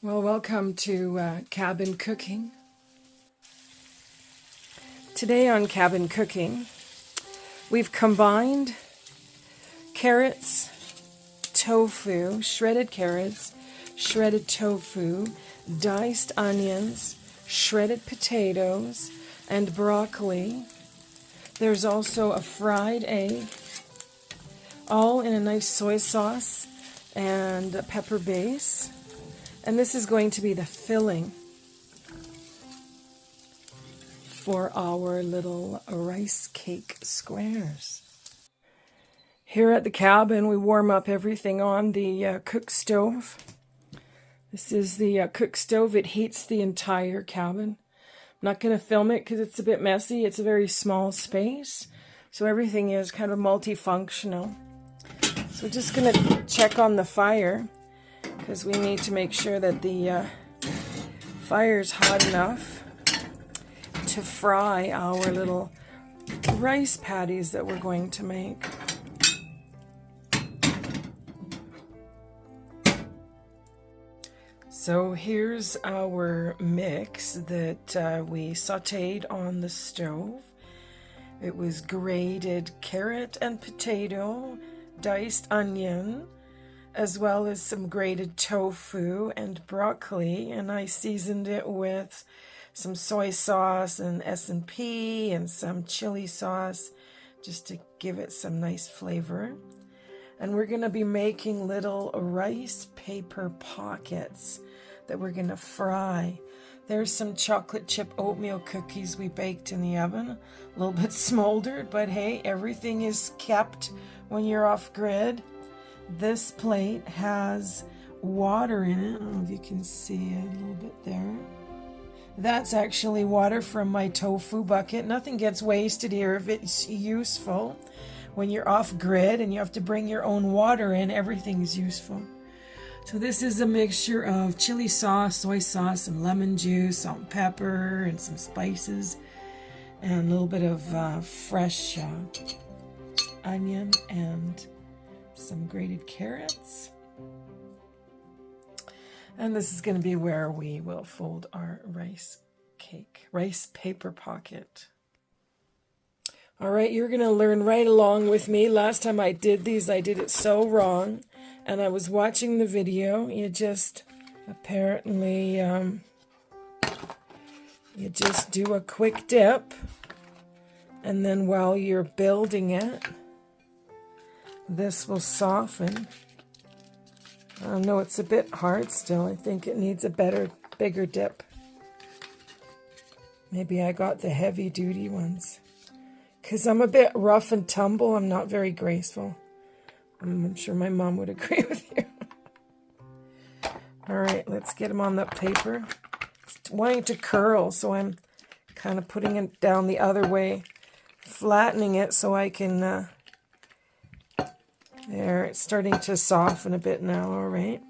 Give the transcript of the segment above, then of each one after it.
Well, welcome to Cabin Cooking. Today on Cabin Cooking, we've combined carrots, tofu, shredded carrots, shredded tofu, diced onions, shredded potatoes, and broccoli. There's also a fried egg, all in a nice soy sauce and a pepper base. And this is going to be the filling for our little rice cake squares. Here at the cabin, we warm up everything on the cook stove. This is the cook stove. It heats the entire cabin. I'm not going to film it because it's a bit messy. It's a very small space, so everything is kind of multifunctional. So we're just going to check on the fire, because we need to make sure that the fire's hot enough to fry our little rice patties that we're going to make. So here's our mix that we sauteed on the stove. It was grated carrot and potato, diced onion, as well as some grated tofu and broccoli, and I seasoned it with some soy sauce and S&P and some chili sauce just to give it some nice flavor. And we're going to be making little rice paper pockets that we're going to fry. There's some chocolate chip oatmeal cookies we baked in the oven, a little bit smoldered, but hey, everything is kept when you're off grid. This plate has water in it. I don't know if you can see it a little bit there. That's actually water from my tofu bucket. Nothing gets wasted here if it's useful. When you're off grid and you have to bring your own water in, everything's useful. So this is a mixture of chili sauce, soy sauce, some lemon juice, salt and pepper, and some spices, and a little bit of fresh onion and some grated carrots. And this is going to be where we will fold our rice paper pocket. All right, you're going to learn right along with me. Last time I did these, I did it so wrong. And I was watching the video. You just apparently, you just do a quick dip. And then while you're building it, this will soften. I know it's a bit hard still. I think it needs a bigger dip. Maybe I got the heavy-duty ones. Because I'm a bit rough and tumble. I'm not very graceful. I'm sure my mom would agree with you. All right, let's get them on the paper. It's wanting to curl, so I'm kind of putting it down the other way, flattening it so I can... There, it's starting to soften a bit now, all right.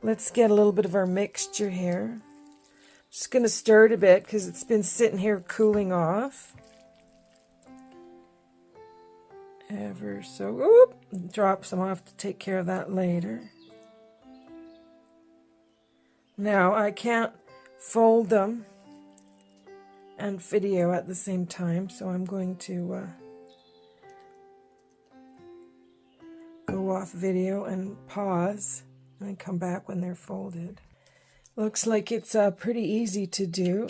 Let's get a little bit of our mixture here. Just going to stir it a bit because it's been sitting here cooling off. Ever so, oop, drop some off to take care of that later. Now, I can't fold them and video at the same time, so I'm going to... go off video and pause and come back when they're folded. Looks like it's pretty easy to do,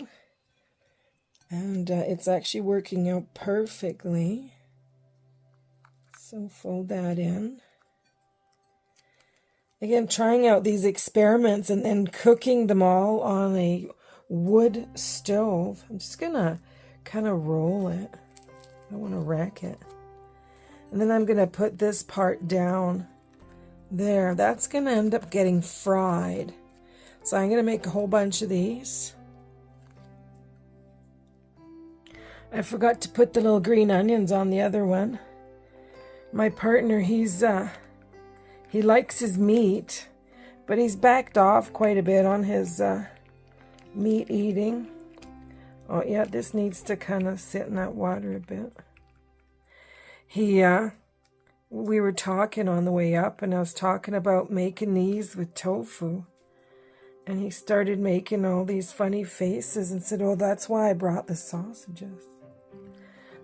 and it's actually working out perfectly. So fold that in. Again, trying out these experiments and then cooking them all on a wood stove. I'm just gonna kind of roll it. I don't want to wreck it. And then I'm going to put this part down there. That's going to end up getting fried. So I'm going to make a whole bunch of these. I forgot to put the little green onions on the other one. My partner, he likes his meat, but he's backed off quite a bit on his meat eating. Oh yeah, this needs to kind of sit in that water a bit. We were talking on the way up, and I was talking about making these with tofu. And he started making all these funny faces and said, oh, that's why I brought the sausages.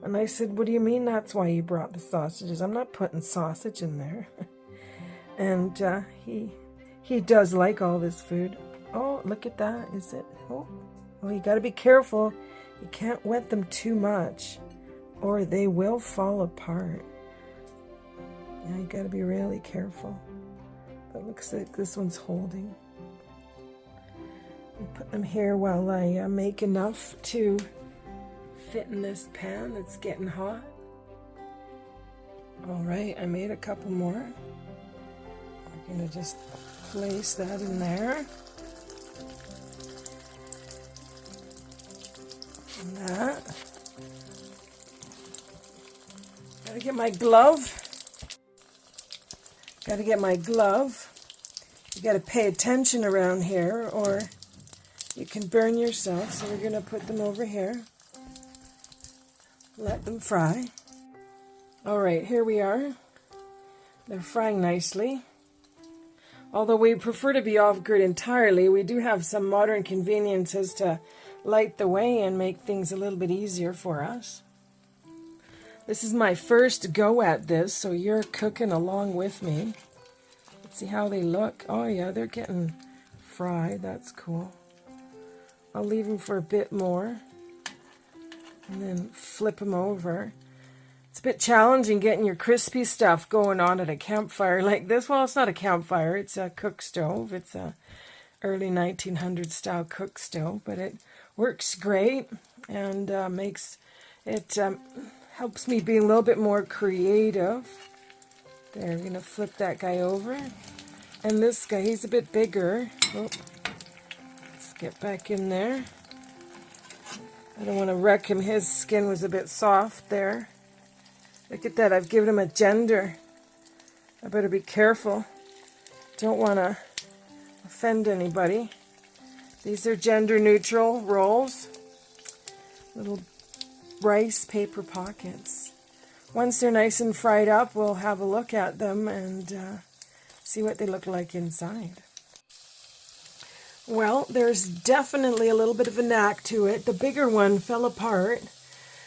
And I said, what do you mean that's why you brought the sausages? I'm not putting sausage in there. And he does like all this food. Oh, look at that. Is it? Oh, you got to be careful. You can't wet them too much or they will fall apart. Yeah, you got to be really careful. But looks like this one's holding. I'll put them here while I make enough to fit in this pan that's getting hot. All right, I made a couple more. I'm going to just place that in there. And that. Gotta get my glove. Gotta get my glove. You gotta pay attention around here or you can burn yourself. So we're gonna put them over here. Let them fry. All right, here we are. They're frying nicely. Although we prefer to be off-grid entirely, we do have some modern conveniences to light the way and make things a little bit easier for us. This is my first go at this, so you're cooking along with me. Let's see how they look. Oh yeah, they're getting fried. That's cool. I'll leave them for a bit more and then flip them over. It's a bit challenging getting your crispy stuff going on at a campfire like this. Well, it's not a campfire, it's a cook stove. It's a early 1900s style cook stove, but it works great and helps me be a little bit more creative. There, I'm going to flip that guy over. And this guy, he's a bit bigger. Oh, let's get back in there. I don't want to wreck him. His skin was a bit soft there. Look at that, I've given him a gender. I better be careful. Don't want to offend anybody. These are gender neutral rolls. Little rice paper pockets. Once they're nice and fried up, we'll have a look at them and see what they look like inside. Well, there's definitely a little bit of a knack to it. The bigger one fell apart.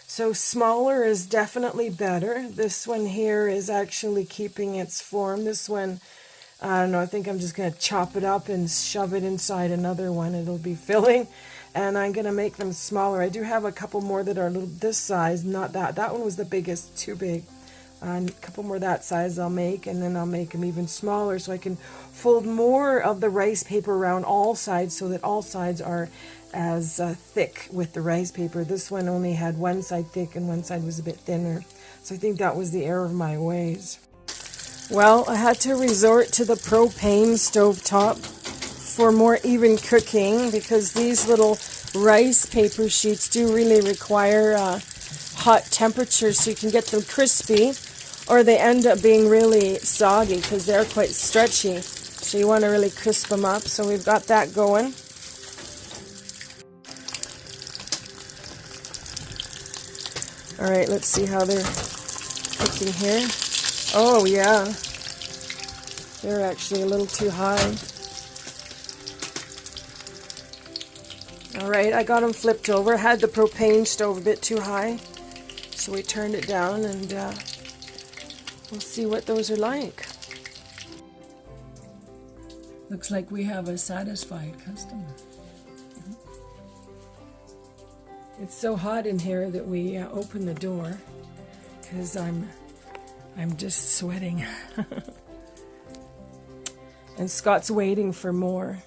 So smaller is definitely better. This one here is actually keeping its form. This one, I don't know, I think I'm just going to chop it up and shove it inside another one. It'll be filling. And I'm going to make them smaller. I do have a couple more that are a little this size, not that. That one was the biggest, too big. And a couple more that size I'll make, and then I'll make them even smaller so I can fold more of the rice paper around all sides so that all sides are as thick with the rice paper. This one only had one side thick and one side was a bit thinner. So I think that was the error of my ways. Well, I had to resort to the propane stovetop for more even cooking because these little rice paper sheets do really require hot temperatures so you can get them crispy, or they end up being really soggy because they're quite stretchy. So you want to really crisp them up. So we've got that going. All right, let's see how they're cooking here. Oh yeah, they're actually a little too high. All right, I got them flipped over. Had the propane stove a bit too high, so we turned it down, and we'll see what those are like. Looks like we have a satisfied customer. It's so hot in here that we open the door because I'm just sweating. And Scott's waiting for more.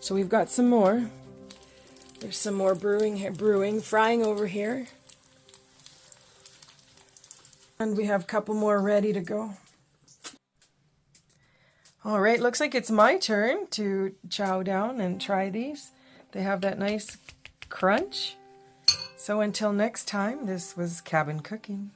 So we've got some more. There's some more frying over here. And we have a couple more ready to go. All right, looks like it's my turn to chow down and try these. They have that nice crunch. So until next time, this was Cabin Cooking.